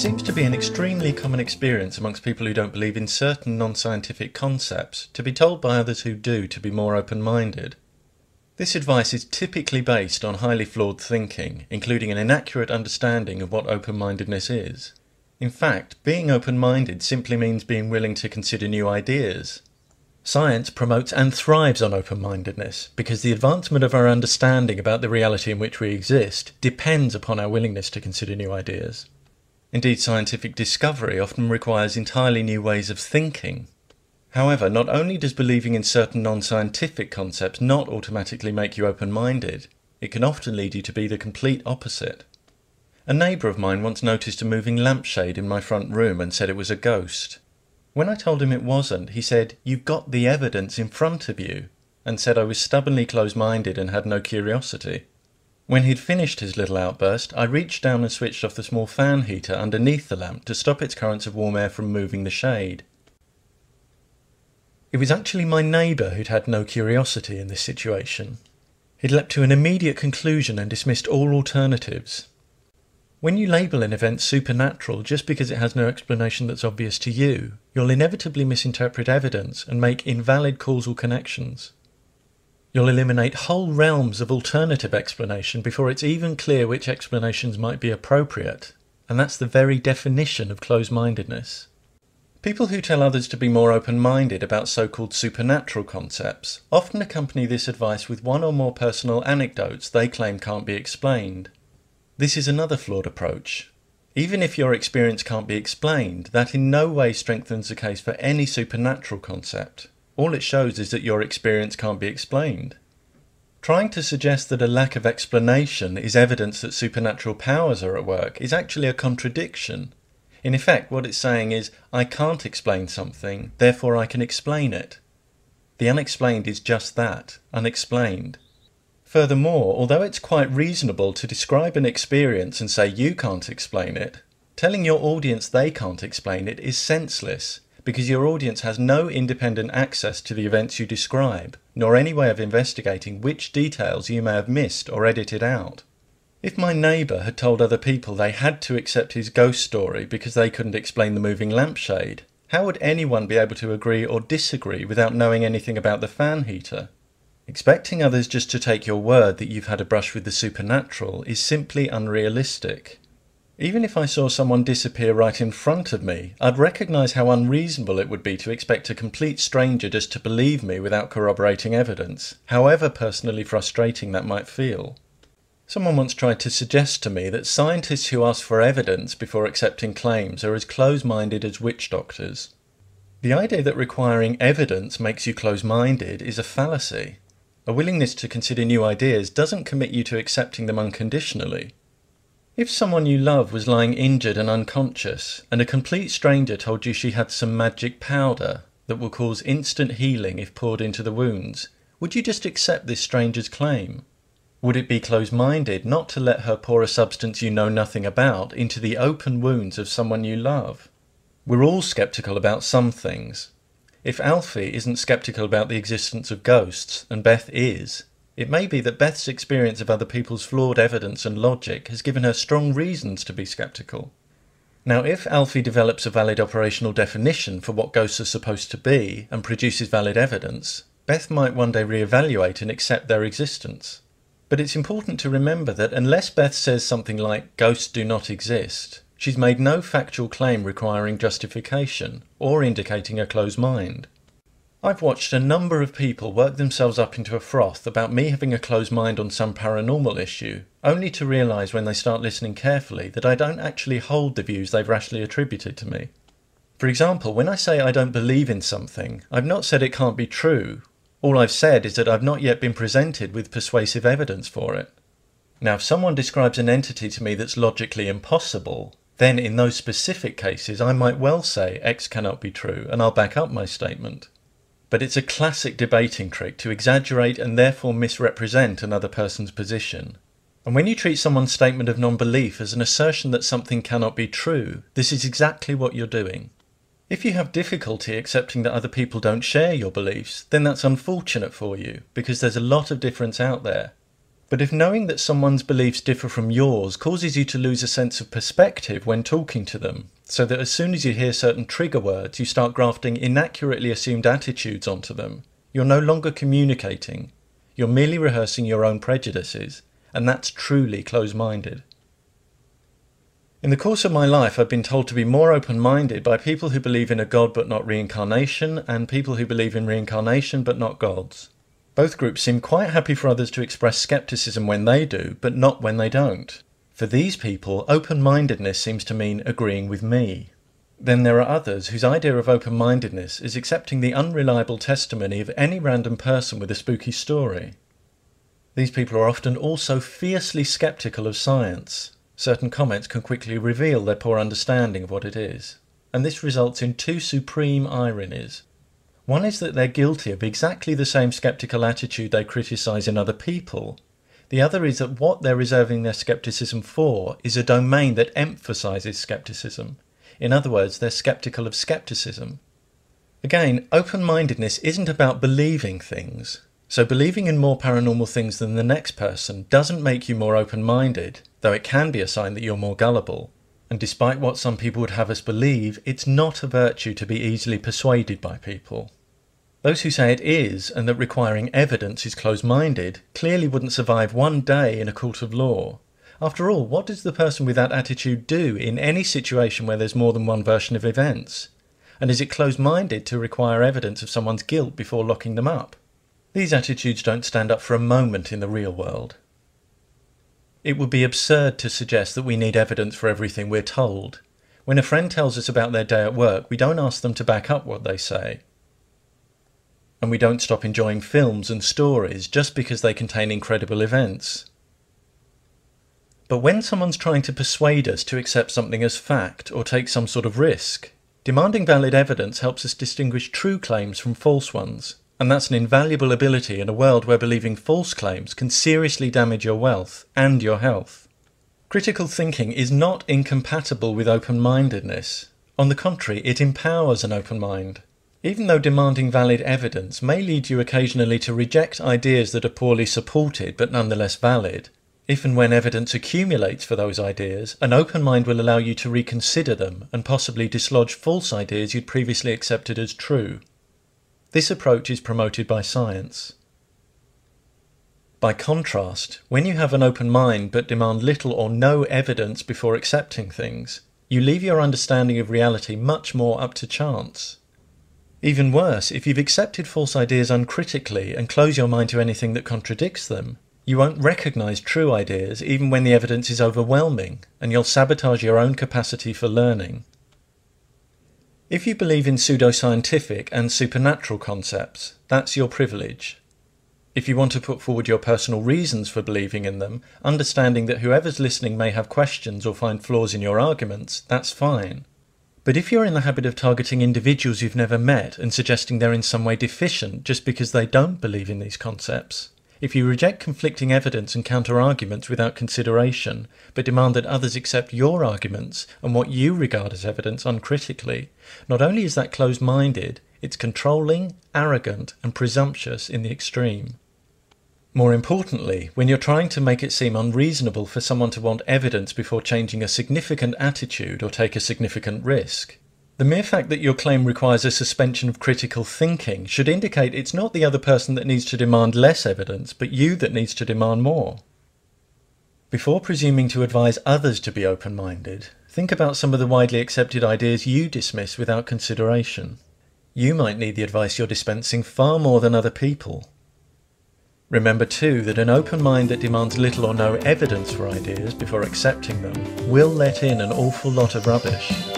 seems to be an extremely common experience amongst people who don't believe in certain non-scientific concepts to be told by others who do to be more open-minded. This advice is typically based on highly flawed thinking, including an inaccurate understanding of what open-mindedness is. In fact, being open-minded simply means being willing to consider new ideas. Science promotes and thrives on open-mindedness because the advancement of our understanding about the reality in which we exist depends upon our willingness to consider new ideas. Indeed, scientific discovery often requires entirely new ways of thinking. However, not only does believing in certain non-scientific concepts not automatically make you open-minded, it can often lead you to be the complete opposite. A neighbour of mine once noticed a moving lampshade in my front room and said it was a ghost. When I told him it wasn't, he said, "You've got the evidence in front of you," and said I was stubbornly close-minded and had no curiosity. When he'd finished his little outburst, I reached down and switched off the small fan heater underneath the lamp to stop its currents of warm air from moving the shade. It was actually my neighbour who'd had no curiosity in this situation. He'd leapt to an immediate conclusion and dismissed all alternatives. When you label an event supernatural just because it has no explanation that's obvious to you, you'll inevitably misinterpret evidence and make invalid causal connections. You'll eliminate whole realms of alternative explanation before it's even clear which explanations might be appropriate, and that's the very definition of close-mindedness. People who tell others to be more open-minded about so-called supernatural concepts often accompany this advice with one or more personal anecdotes they claim can't be explained. This is another flawed approach. Even if your experience can't be explained, that in no way strengthens the case for any supernatural concept. All it shows is that your experience can't be explained. Trying to suggest that a lack of explanation is evidence that supernatural powers are at work is actually a contradiction. In effect, what it's saying is, I can't explain something, therefore I can explain it. The unexplained is just that, unexplained. Furthermore, although it's quite reasonable to describe an experience and say you can't explain it, telling your audience they can't explain it is senseless, because your audience has no independent access to the events you describe, nor any way of investigating which details you may have missed or edited out. If my neighbour had told other people they had to accept his ghost story because they couldn't explain the moving lampshade, how would anyone be able to agree or disagree without knowing anything about the fan heater? Expecting others just to take your word that you've had a brush with the supernatural is simply unrealistic. Even if I saw someone disappear right in front of me, I'd recognise how unreasonable it would be to expect a complete stranger just to believe me without corroborating evidence, however personally frustrating that might feel. Someone once tried to suggest to me that scientists who ask for evidence before accepting claims are as close-minded as witch doctors. The idea that requiring evidence makes you close-minded is a fallacy. A willingness to consider new ideas doesn't commit you to accepting them unconditionally. If someone you love was lying injured and unconscious, and a complete stranger told you she had some magic powder that will cause instant healing if poured into the wounds, would you just accept this stranger's claim? Would it be close-minded not to let her pour a substance you know nothing about into the open wounds of someone you love? We're all sceptical about some things. If Alfie isn't sceptical about the existence of ghosts, and Beth is, it may be that Beth's experience of other people's flawed evidence and logic has given her strong reasons to be sceptical. Now, if Alfie develops a valid operational definition for what ghosts are supposed to be and produces valid evidence, Beth might one day re-evaluate and accept their existence. But it's important to remember that unless Beth says something like, "Ghosts do not exist," she's made no factual claim requiring justification or indicating a closed mind. I've watched a number of people work themselves up into a froth about me having a closed mind on some paranormal issue, only to realise when they start listening carefully that I don't actually hold the views they've rashly attributed to me. For example, when I say I don't believe in something, I've not said it can't be true. All I've said is that I've not yet been presented with persuasive evidence for it. Now, if someone describes an entity to me that's logically impossible, then in those specific cases I might well say X cannot be true, and I'll back up my statement. But it's a classic debating trick to exaggerate and therefore misrepresent another person's position. And when you treat someone's statement of non-belief as an assertion that something cannot be true, this is exactly what you're doing. If you have difficulty accepting that other people don't share your beliefs, then that's unfortunate for you, because there's a lot of difference out there. But if knowing that someone's beliefs differ from yours causes you to lose a sense of perspective when talking to them, so that as soon as you hear certain trigger words, you start grafting inaccurately assumed attitudes onto them, you're no longer communicating. You're merely rehearsing your own prejudices, and that's truly close-minded. In the course of my life, I've been told to be more open-minded by people who believe in a God but not reincarnation, and people who believe in reincarnation but not gods. Both groups seem quite happy for others to express skepticism when they do, but not when they don't. For these people, open-mindedness seems to mean agreeing with me. Then there are others whose idea of open-mindedness is accepting the unreliable testimony of any random person with a spooky story. These people are often also fiercely skeptical of science. Certain comments can quickly reveal their poor understanding of what it is. And this results in two supreme ironies. One is that they're guilty of exactly the same skeptical attitude they criticise in other people. The other is that what they're reserving their skepticism for is a domain that emphasises skepticism. In other words, they're skeptical of skepticism. Again, open-mindedness isn't about believing things. So believing in more paranormal things than the next person doesn't make you more open-minded, though it can be a sign that you're more gullible. And despite what some people would have us believe, it's not a virtue to be easily persuaded by people. Those who say it is, and that requiring evidence is close-minded, clearly wouldn't survive one day in a court of law. After all, what does the person with that attitude do in any situation where there's more than one version of events? And is it close-minded to require evidence of someone's guilt before locking them up? These attitudes don't stand up for a moment in the real world. It would be absurd to suggest that we need evidence for everything we're told. When a friend tells us about their day at work, we don't ask them to back up what they say. And we don't stop enjoying films and stories just because they contain incredible events. But when someone's trying to persuade us to accept something as fact or take some sort of risk, demanding valid evidence helps us distinguish true claims from false ones, and that's an invaluable ability in a world where believing false claims can seriously damage your wealth and your health. Critical thinking is not incompatible with open-mindedness. On the contrary, it empowers an open mind. Even though demanding valid evidence may lead you occasionally to reject ideas that are poorly supported but nonetheless valid, if and when evidence accumulates for those ideas, an open mind will allow you to reconsider them and possibly dislodge false ideas you'd previously accepted as true. This approach is promoted by science. By contrast, when you have an open mind but demand little or no evidence before accepting things, you leave your understanding of reality much more up to chance. Even worse, if you've accepted false ideas uncritically and close your mind to anything that contradicts them, you won't recognise true ideas even when the evidence is overwhelming, and you'll sabotage your own capacity for learning. If you believe in pseudoscientific and supernatural concepts, that's your privilege. If you want to put forward your personal reasons for believing in them, understanding that whoever's listening may have questions or find flaws in your arguments, that's fine. But if you're in the habit of targeting individuals you've never met and suggesting they're in some way deficient just because they don't believe in these concepts, if you reject conflicting evidence and counter-arguments without consideration, but demand that others accept your arguments and what you regard as evidence uncritically, not only is that closed-minded, it's controlling, arrogant, and presumptuous in the extreme. More importantly, when you're trying to make it seem unreasonable for someone to want evidence before changing a significant attitude or take a significant risk, the mere fact that your claim requires a suspension of critical thinking should indicate it's not the other person that needs to demand less evidence, but you that needs to demand more. Before presuming to advise others to be open-minded, think about some of the widely accepted ideas you dismiss without consideration. You might need the advice you're dispensing far more than other people. Remember too that an open mind that demands little or no evidence for ideas before accepting them will let in an awful lot of rubbish.